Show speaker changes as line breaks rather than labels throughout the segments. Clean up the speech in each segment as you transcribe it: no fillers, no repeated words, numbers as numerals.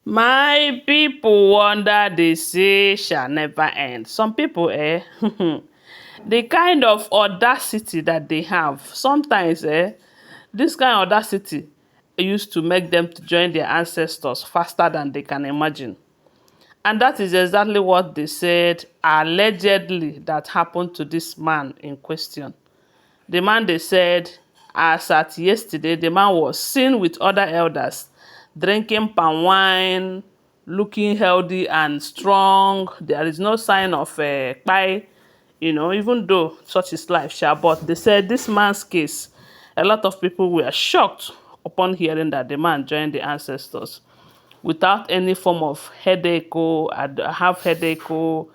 My people wonder they say shall never end. Some people, the kind of audacity that they have, sometimes, this kind of audacity used to make them to join their ancestors faster than they can imagine. And that is exactly what they said allegedly that happened to this man in question. The man, they said, as at yesterday, the man was seen with other elders drinking palm wine, looking healthy and strong. There is no sign of kpai, even though such is life. But they said this man's case, a lot of people were shocked upon hearing that the man joined the ancestors without any form of headache or have headache or,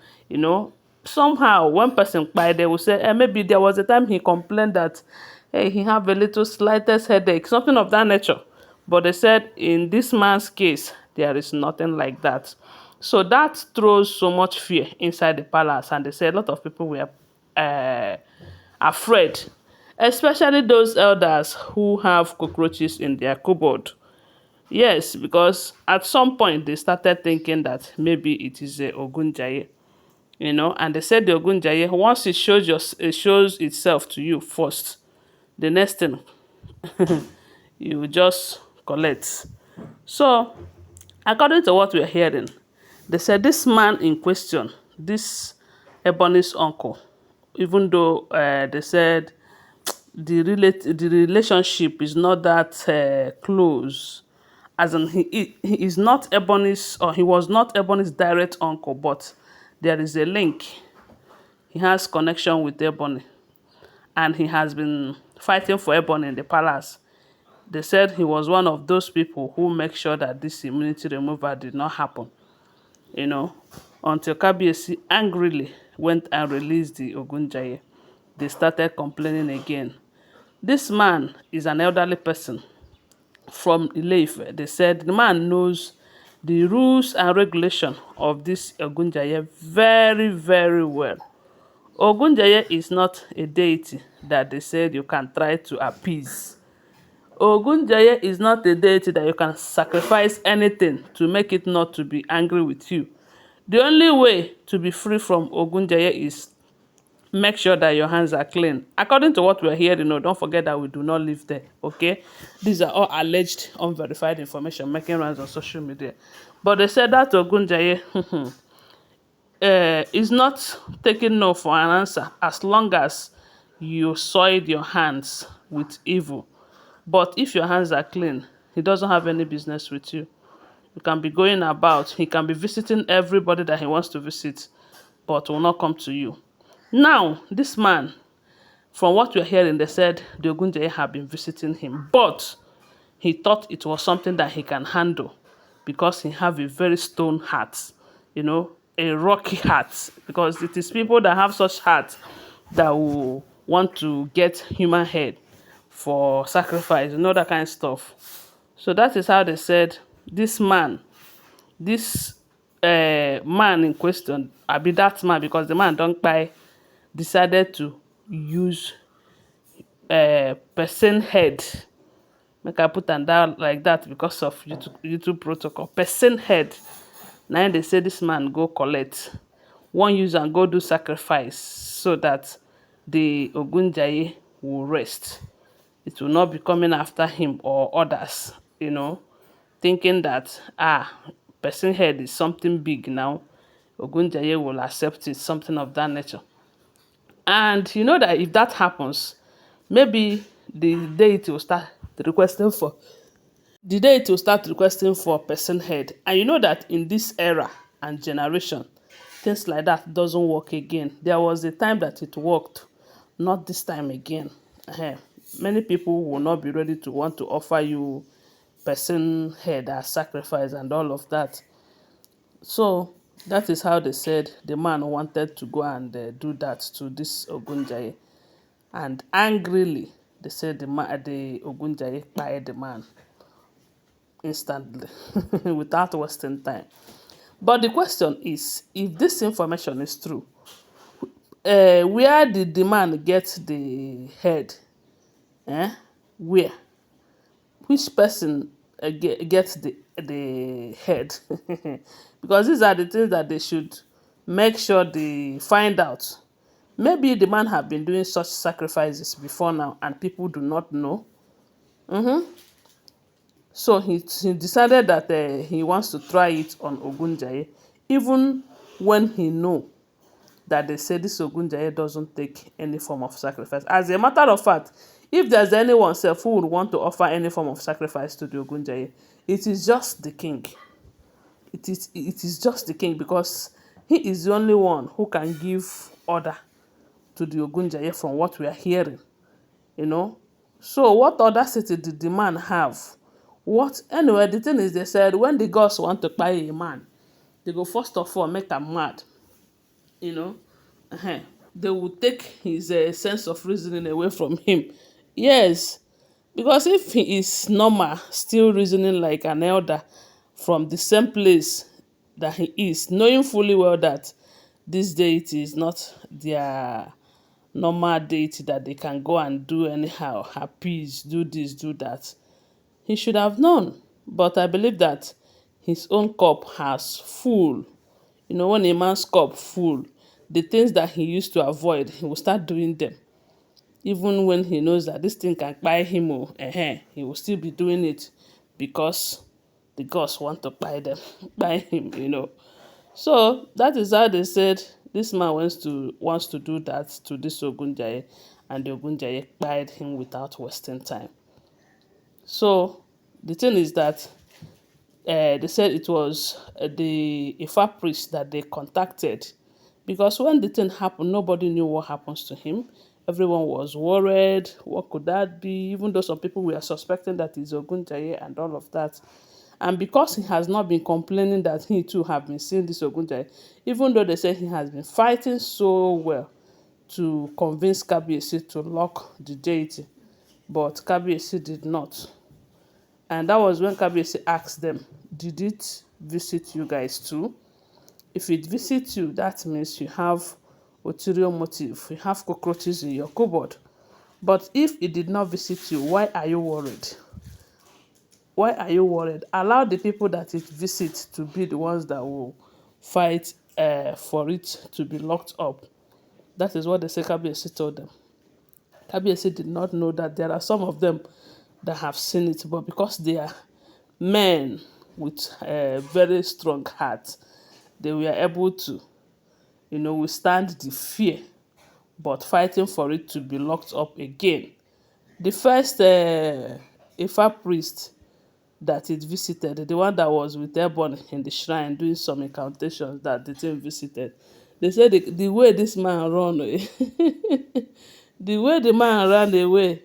somehow when person kpai, they will say, maybe there was a time he complained that, hey, he have a little slightest headache, something of that nature. But they said in this man's case, there is nothing like that. So that throws so much fear inside the palace, and they said a lot of people were afraid, especially those elders who have cockroaches in their cupboard. Yes, because at some point they started thinking that maybe it is a Ogunjaye, and they said the Ogunjaye, once it shows itself to you first, the next thing you will just collect. So, according to what we're hearing, they said this man in question, this Ebony's uncle, even though they said the relationship is not that close, as in he is not Ebony's, or he was not Ebony's direct uncle, but there is a link. He has connection with Ebony, and he has been fighting for Ebony in the palace. They said he was one of those people who make sure that this immunity removal did not happen, you know, until Kabiesi angrily went and released the Ogunjaye. They started complaining again. This man is an elderly person from Ileife. They said the man knows the rules and regulation of this Ogunjaye very, very well. Ogunjaye is not a deity that they said you can try to appease. Ogunjaye is not a deity that you can sacrifice anything to make it not to be angry with you. The only way to be free from Ogunjaye is make sure that your hands are clean. According to what we're hearing, don't forget that we do not live there, okay? These are all alleged, unverified information making rounds on social media. But they said that Ogunjaye is not taking no for an answer as long as you soiled your hands with evil. But if your hands are clean, he doesn't have any business with you. You can be going about, he can be visiting everybody that he wants to visit, but will not come to you. Now, this man, from what we're hearing, they said the Ogunjaye have been visiting him, but he thought it was something that he can handle because he have a very stone heart, a rocky heart, because it is people that have such heart that will want to get human head for sacrifice, that kind of stuff. So that is how they said this man in question, I be that man because the man don't buy, decided to use person head. Make I put am down like that because of YouTube protocol. Person head. Now they say this man go collect. One use and go do sacrifice so that the Ogunjaye will rest. It will not be coming after him or others, thinking that person head is something big now. Ogunjaye will accept it, something of that nature. And you know that if that happens, maybe the deity will start requesting for person head. And you know that in this era and generation, things like that doesn't work again. There was a time that it worked, not this time again. Many people will not be ready to want to offer you person head as sacrifice and all of that. So that is how they said the man wanted to go and do that to this Ogunjaye. And angrily, they said the Ogunjaye fired the man instantly without wasting time. But the question is, if this information is true, where did the man get the head? Where? Which person gets the head. Because these are the things that they should make sure they find out. Maybe the man have been doing such sacrifices before now and people do not know. So he decided that he wants to try it on Ogunjaye, even when he know that they say this Ogunjaye doesn't take any form of sacrifice. As a matter of fact, if there's anyone self who would want to offer any form of sacrifice to the Ogunjaye, it is just the king. It is just the king, because he is the only one who can give order to the Ogunjaye from what we are hearing, you know. So what audacity did the man have? What anyway, the thing is, they said when the gods want to buy a man, they go first of all make him mad, you know. uh They will take his sense of reasoning away from him. Yes, because if he is normal, still reasoning like an elder from the same place that he is, knowing fully well that this deity is not their normal deity that they can go and do anyhow, appease, do this, do that, he should have known. But I believe that his own cup has full. You know, when a man's cup full, the things that he used to avoid, he will start doing them. Even when he knows that this thing can buy him, he will still be doing it because the gods want to buy them, buy him, you know. So that is how they said this man wants to do that to this Ogunjaye, and the Ogunjaye buyed him without wasting time. So the thing is that they said it was the Ifa priest that they contacted, because when the thing happened, nobody knew what happens to him. Everyone was worried. What could that be? Even though some people were suspecting that he's Ogunjaye and all of that. And because he has not been complaining that he too have been seeing this Ogunjaye, even though they say he has been fighting so well to convince Kabiyesi to lock the deity, but Kabiyesi did not. And that was when Kabiyesi asked them, did it visit you guys too? If it visits you, that means you have ulterior motive. You have cockroaches in your cupboard. But if it did not visit you, why are you worried? Why are you worried? Allow the people that it visits to be the ones that will fight for it to be locked up. That is what the Kabiyesi told them. Kabiyesi did not know that there are some of them that have seen it, but because they are men with a very strong heart, they were able to, withstand the fear, but fighting for it to be locked up again. The first Ifa priest that it visited, the one that was with Ebony in the shrine doing some incantations that the team visited, they said the way this man run away, the way the man ran away,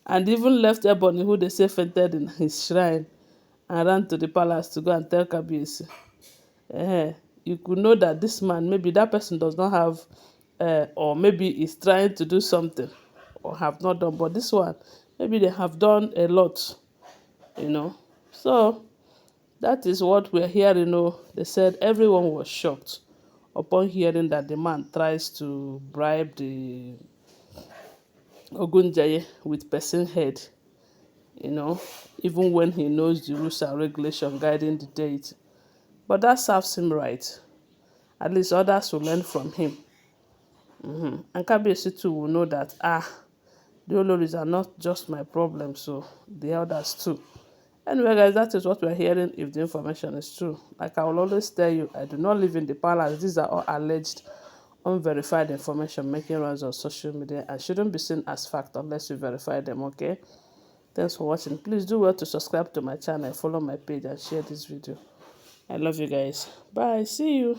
and even left Ebony, who they say fainted in his shrine, and ran to the palace to go and tell Kabiyesi. You could know that this man, maybe that person does not have, or maybe is trying to do something, or have not done. But this one, maybe they have done a lot, So that is what we're hearing. They said everyone was shocked upon hearing that the man tries to bribe the Ogunjaye with person head, even when he knows the rules and regulation guiding the deity. But that serves him right. At least others will learn from him. And Kabiyesi too will know that, the Oloris are not just my problem, so the elders too. Anyway, guys, that is what we're hearing if the information is true. Like I will always tell you, I do not live in the palace. These are all alleged, unverified information making rounds on social media and shouldn't be seen as fact unless you verify them, okay? Thanks for watching. Please do well to subscribe to my channel, follow my page, and share this video. I love you guys. Bye. See you.